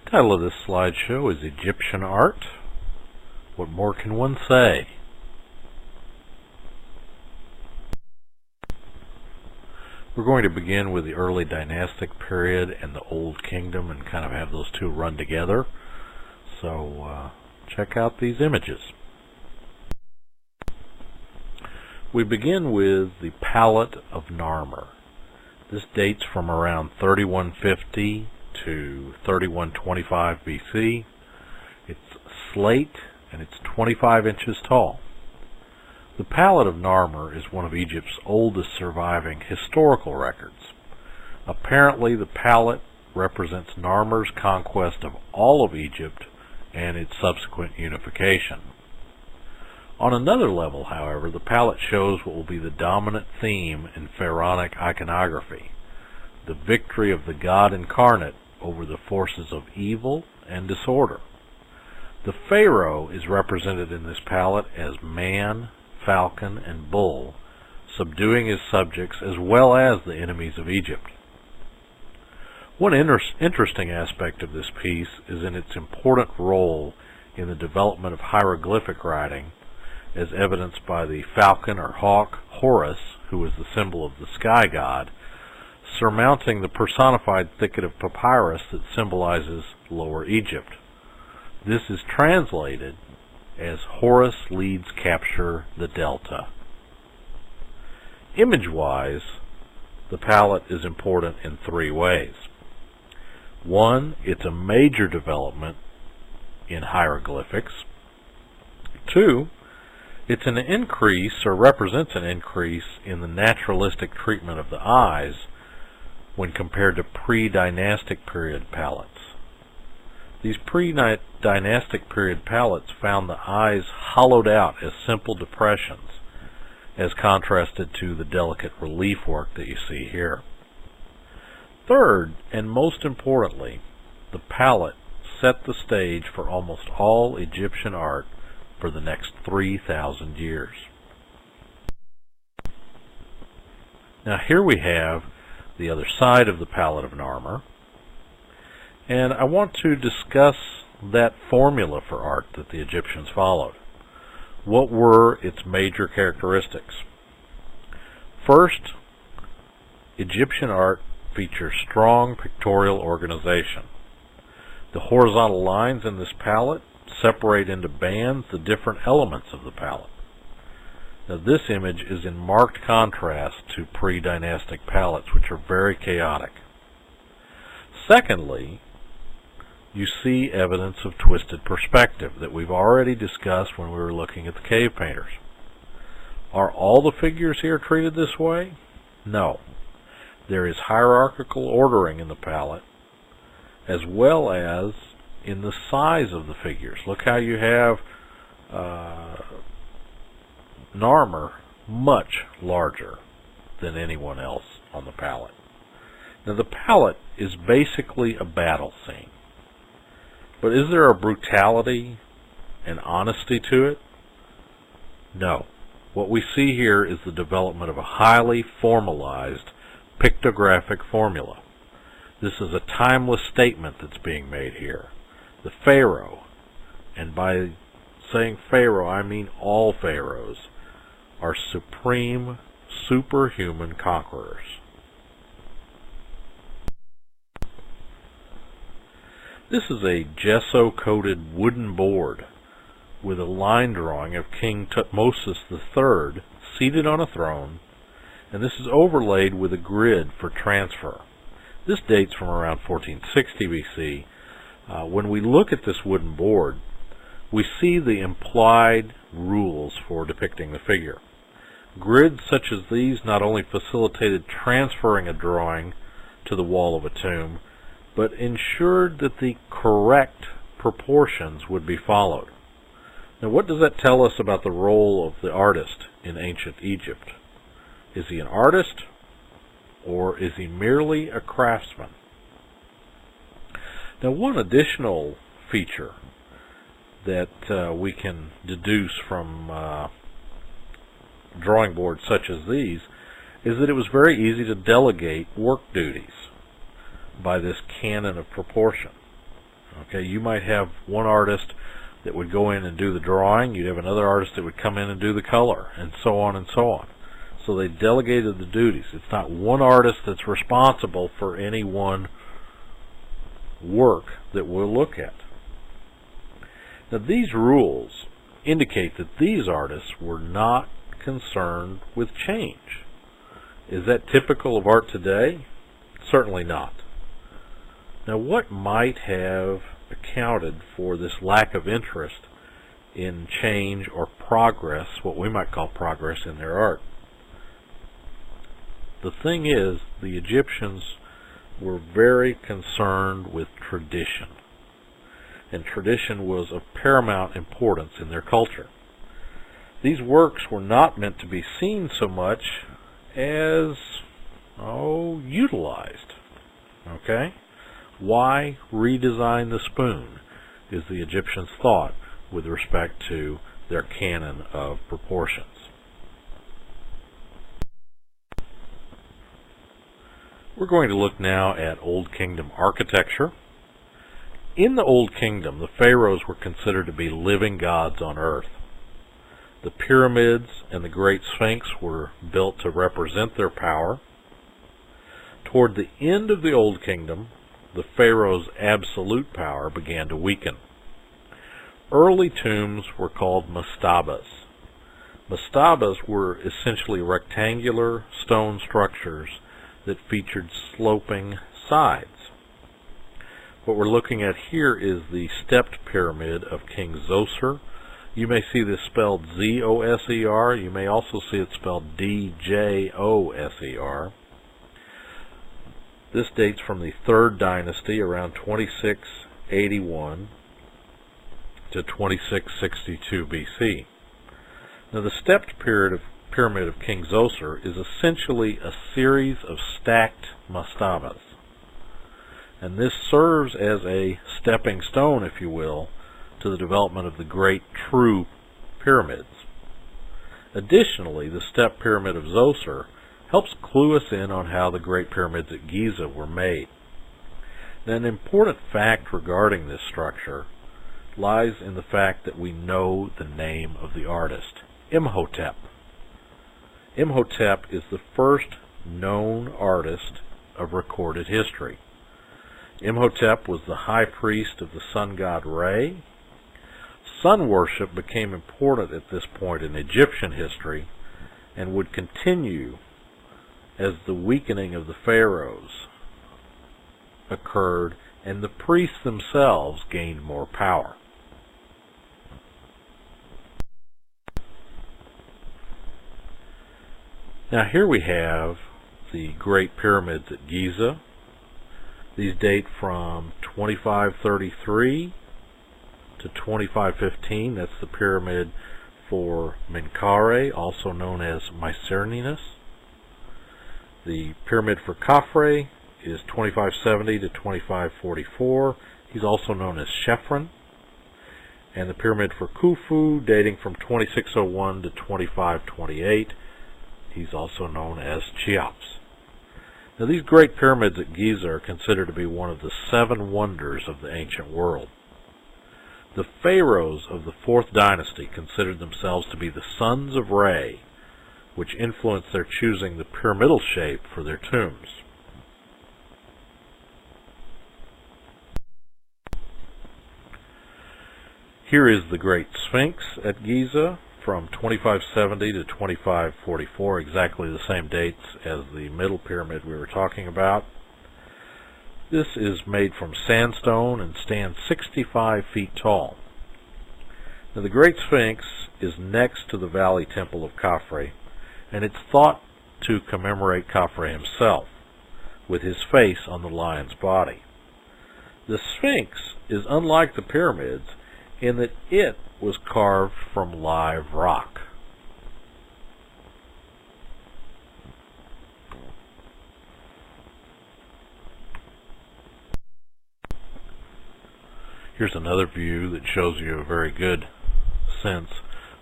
Title of this slideshow is Egyptian Art. What more can one say? We're going to begin with the early dynastic period and the Old Kingdom and kind of have those two run together. So check out these images. We begin with the Palette of Narmer. This dates from around 3150 to 3125 BC. It's slate and it's 25 inches tall. The Palette of Narmer is one of Egypt's oldest surviving historical records. Apparently the palette represents Narmer's conquest of all of Egypt and its subsequent unification. On another level, however, the palette shows what will be the dominant theme in pharaonic iconography: the victory of the God incarnate over the forces of evil and disorder. The pharaoh is represented in this palette as man, falcon, and bull, subduing his subjects as well as the enemies of Egypt. One interesting aspect of this piece is in its important role in the development of hieroglyphic writing, as evidenced by the falcon or hawk Horus, who is the symbol of the sky god, surmounting the personified thicket of papyrus that symbolizes Lower Egypt. This is translated as Horus leads capture the Delta. Image-wise, the palette is important in three ways. One, it's a major development in hieroglyphics. Two, it's an increase, or represents an increase, in the naturalistic treatment of the eyes when compared to pre-dynastic period palettes. These pre-dynastic period palettes found the eyes hollowed out as simple depressions, as contrasted to the delicate relief work that you see here. Third, and most importantly, the palette set the stage for almost all Egyptian art for the next 3,000 years. Now here we have the other side of the Palette of Narmer, and I want to discuss that formula for art that the Egyptians followed. What were its major characteristics? First, Egyptian art features strong pictorial organization. The horizontal lines in this palette separate into bands the different elements of the palette. Now this image is in marked contrast to pre-dynastic palettes, which are very chaotic. Secondly, you see evidence of twisted perspective that we've already discussed when we were looking at the cave painters. Are all the figures here treated this way? No. There is hierarchical ordering in the palette, as well as in the size of the figures. Look how you have Narmer much larger than anyone else on the palette. Now the palette is basically a battle scene. But is there a brutality and honesty to it? No. What we see here is the development of a highly formalized pictographic formula. This is a timeless statement that's being made here. The pharaoh, and by saying pharaoh I mean all pharaohs, are supreme, superhuman conquerors. This is a gesso-coated wooden board with a line drawing of King Thutmose III seated on a throne, and this is overlaid with a grid for transfer. This dates from around 1460 BC. When we look at this wooden board, we see the implied rules for depicting the figure. Grids such as these not only facilitated transferring a drawing to the wall of a tomb, but ensured that the correct proportions would be followed. Now what does that tell us about the role of the artist in ancient Egypt? Is he an artist, or is he merely a craftsman? Now one additional feature that we can deduce from drawing boards such as these is that it was very easy to delegate work duties by this canon of proportion. Okay, you might have one artist that would go in and do the drawing, you'd have another artist that would come in and do the color, and so on and so on. So they delegated the duties. It's not one artist that's responsible for any one work that we'll look at. Now, these rules indicate that these artists were not concerned with change. Is that typical of art today? Certainly not. Now, what might have accounted for this lack of interest in change or progress, what we might call progress in their art? The thing is, the Egyptians were very concerned with tradition, and tradition was of paramount importance in their culture. These works were not meant to be seen so much as, utilized. Okay? Why redesign the spoon, is the Egyptians' thought with respect to their canon of proportions. We're going to look now at Old Kingdom architecture. In the Old Kingdom, the pharaohs were considered to be living gods on earth. The pyramids and the Great Sphinx were built to represent their power. Toward the end of the Old Kingdom, the pharaoh's absolute power began to weaken. Early tombs were called mastabas. Mastabas were essentially rectangular stone structures that featured sloping sides. What we're looking at here is the stepped pyramid of King Zoser. You may see this spelled Z-O-S-E-R. You may also see it spelled D-J-O-S-E-R. This dates from the 3rd dynasty, around 2681 to 2662 BC. Now, the stepped pyramid of King Zoser is essentially a series of stacked mastabas, and this serves as a stepping stone, if you will, to the development of the great true pyramids. Additionally, the stepped pyramid of Zoser helps clue us in on how the great pyramids at Giza were made. Now, an important fact regarding this structure lies in the fact that we know the name of the artist, Imhotep. Imhotep is the first known artist of recorded history. Imhotep was the high priest of the sun god Re. Sun worship became important at this point in Egyptian history and would continue as the weakening of the pharaohs occurred and the priests themselves gained more power. Now, here we have the Great Pyramids at Giza. These date from 2533 to 2515. That's the pyramid for Menkaure, also known as Mycerinus. The pyramid for Khafre is 2570 to 2544. He's also known as Chephren. And the pyramid for Khufu, dating from 2601 to 2528. He's also known as Cheops. Now, these great pyramids at Giza are considered to be one of the 7 wonders of the ancient world. The pharaohs of the 4th dynasty considered themselves to be the sons of Re, which influenced their choosing the pyramidal shape for their tombs. Here is the Great Sphinx at Giza from 2570 to 2544, exactly the same dates as the middle pyramid we were talking about. This is made from sandstone and stands 65 feet tall. Now, the Great Sphinx is next to the Valley Temple of Khafre, and it's thought to commemorate Khafre himself, with his face on the lion's body. The Sphinx is unlike the pyramids in that it was carved from live rock. Here's another view that shows you a very good sense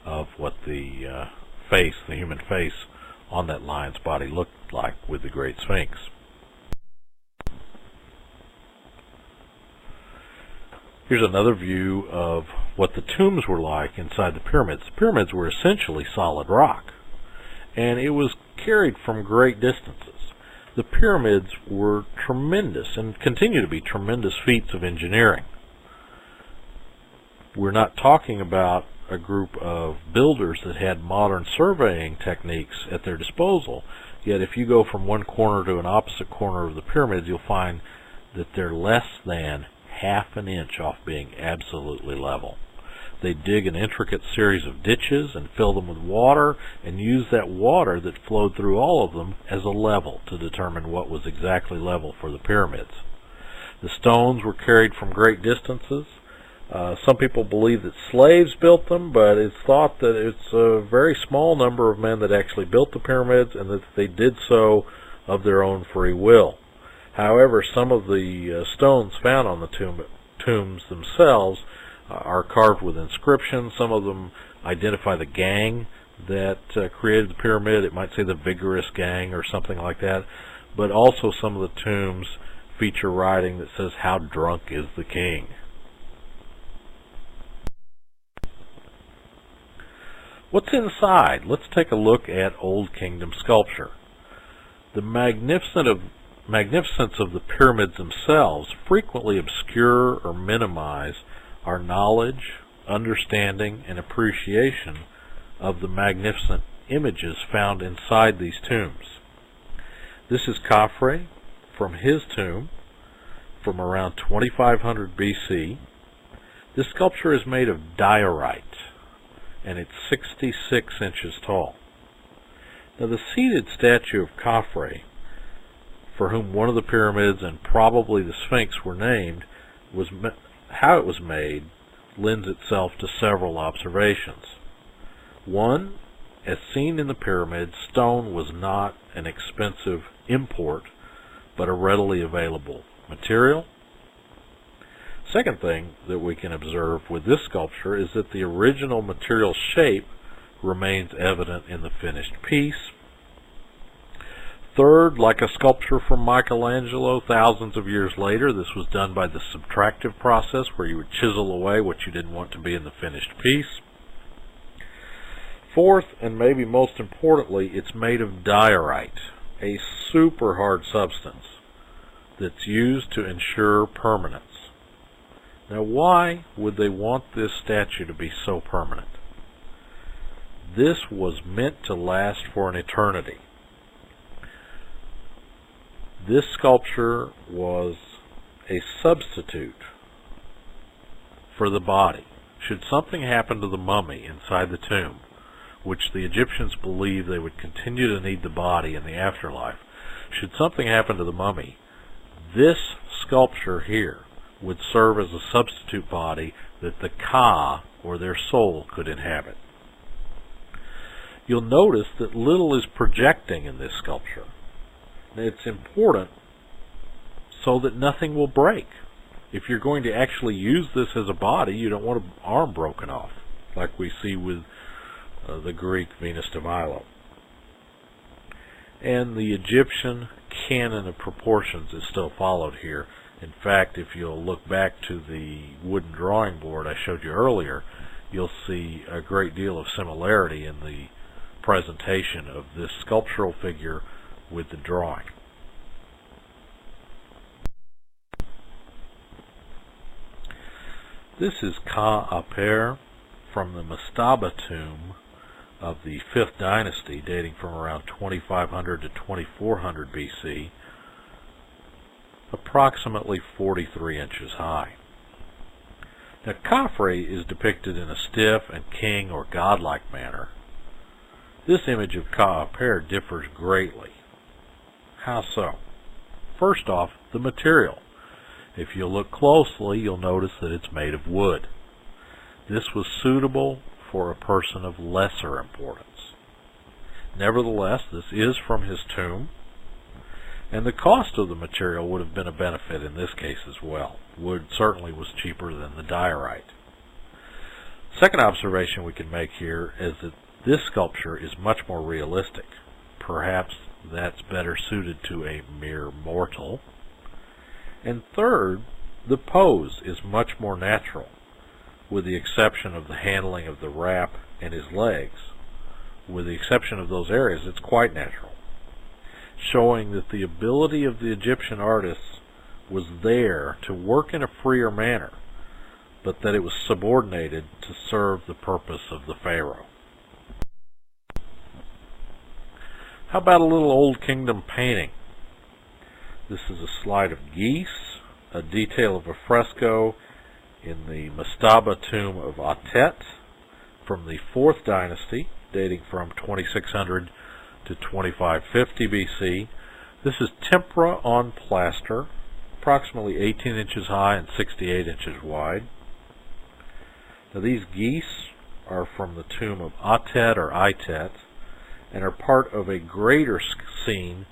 of what the face, the human face, on that lion's body looked like with the Great Sphinx. Here's another view of what the tombs were like inside the pyramids. The pyramids were essentially solid rock, and it was carried from great distances. The pyramids were tremendous and continue to be tremendous feats of engineering. We're not talking about a group of builders that had modern surveying techniques at their disposal, yet if you go from one corner to an opposite corner of the pyramids, you'll find that they're less than half an inch off being absolutely level. They dig an intricate series of ditches and fill them with water and use that water that flowed through all of them as a level to determine what was exactly level for the pyramids. The stones were carried from great distances. Some people believe that slaves built them, but it's thought that it's a very small number of men that actually built the pyramids and that they did so of their own free will. However, some of the stones found on the tombs themselves are carved with inscriptions. Some of them identify the gang that created the pyramid. It might say the Vigorous Gang or something like that. But also some of the tombs feature writing that says, "How drunk is the king?" What's inside? Let's take a look at Old Kingdom sculpture. The magnificence of the pyramids themselves frequently obscure or minimize our knowledge, understanding, and appreciation of the magnificent images found inside these tombs. This is Khafre from his tomb from around 2500 BC. This sculpture is made of diorite, and it's 66 inches tall. Now, the seated statue of Khafre, for whom one of the pyramids and probably the Sphinx were named, how it was made lends itself to several observations. One, as seen in the pyramids, stone was not an expensive import, but a readily available material. Second thing that we can observe with this sculpture is that the original material shape remains evident in the finished piece. Third, like a sculpture from Michelangelo thousands of years later, this was done by the subtractive process, where you would chisel away what you didn't want to be in the finished piece. Fourth, and maybe most importantly, it's made of diorite, a super hard substance that's used to ensure permanence. Now, why would they want this statue to be so permanent? This was meant to last for an eternity. This sculpture was a substitute for the body. Should something happen to the mummy inside the tomb, which the Egyptians believed they would continue to need the body in the afterlife, should something happen to the mummy, this sculpture here would serve as a substitute body that the Ka, or their soul, could inhabit. You'll notice that little is projecting in this sculpture. It's important so that nothing will break. If you're going to actually use this as a body, you don't want an arm broken off, like we see with the Greek Venus de Milo. And the Egyptian canon of proportions is still followed here. In fact, if you'll look back to the wooden drawing board I showed you earlier, you'll see a great deal of similarity in the presentation of this sculptural figure with the drawing. This is Ka-Aper from the Mastaba tomb of the 5th dynasty, dating from around 2500 to 2400 BC, approximately 43 inches high. Now, Khafre is depicted in a stiff and king or godlike manner. This image of Ka-Aper differs greatly. How so? First off, the material. If you look closely, you'll notice that it's made of wood. This was suitable for a person of lesser importance. Nevertheless, this is from his tomb, and the cost of the material would have been a benefit in this case as well. Wood certainly was cheaper than the diorite. Second observation we can make here is that this sculpture is much more realistic. Perhaps that's better suited to a mere mortal. And third, The pose is much more natural, with the exception of the handling of the wrap and his legs. With the exception of those areas, it's quite natural, showing that the ability of the Egyptian artists was there to work in a freer manner, but that it was subordinated to serve the purpose of the pharaoh. How about a little Old Kingdom painting? This is a slide of geese, a detail of a fresco in the Mastaba tomb of Atet from the 4th dynasty, dating from 2600 to 2550 BC. This is tempera on plaster, approximately 18 inches high and 68 inches wide. Now these geese are from the tomb of Atet or Itet and are part of a greater scene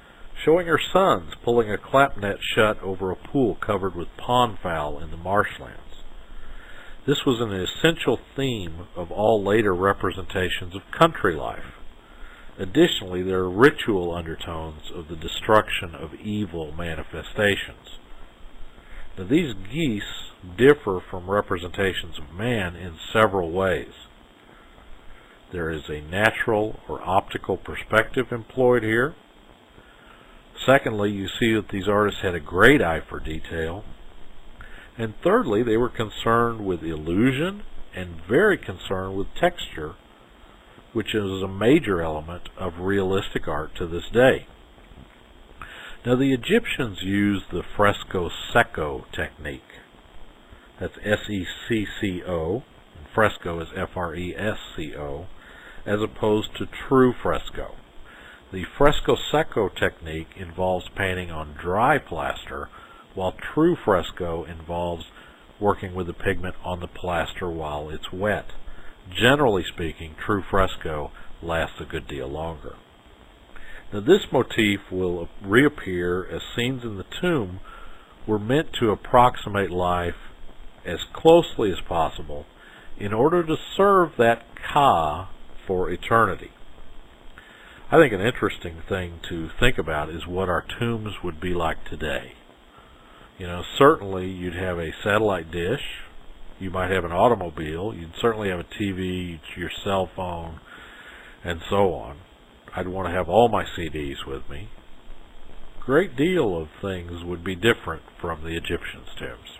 showing her sons pulling a clap net shut over a pool covered with pond fowl in the marshlands. This was an essential theme of all later representations of country life. Additionally, there are ritual undertones of the destruction of evil manifestations. Now, these geese differ from representations of man in several ways. There is a natural or optical perspective employed here. Secondly, you see that these artists had a great eye for detail. And thirdly, they were concerned with illusion and very concerned with texture, which is a major element of realistic art to this day. Now, the Egyptians used the fresco secco technique. That's S-E-C-C-O, and fresco is F-R-E-S-C-O, as opposed to true fresco. The fresco secco technique involves painting on dry plaster, while true fresco involves working with the pigment on the plaster while it's wet. Generally speaking, true fresco lasts a good deal longer. Now, this motif will reappear as scenes in the tomb were meant to approximate life as closely as possible in order to serve that Ka for eternity. I think an interesting thing to think about is what our tombs would be like today. You know, certainly you'd have a satellite dish, you might have an automobile, you'd certainly have a TV, your cell phone, and so on. I'd want to have all my CDs with me. Great deal of things would be different from the Egyptians' tombs.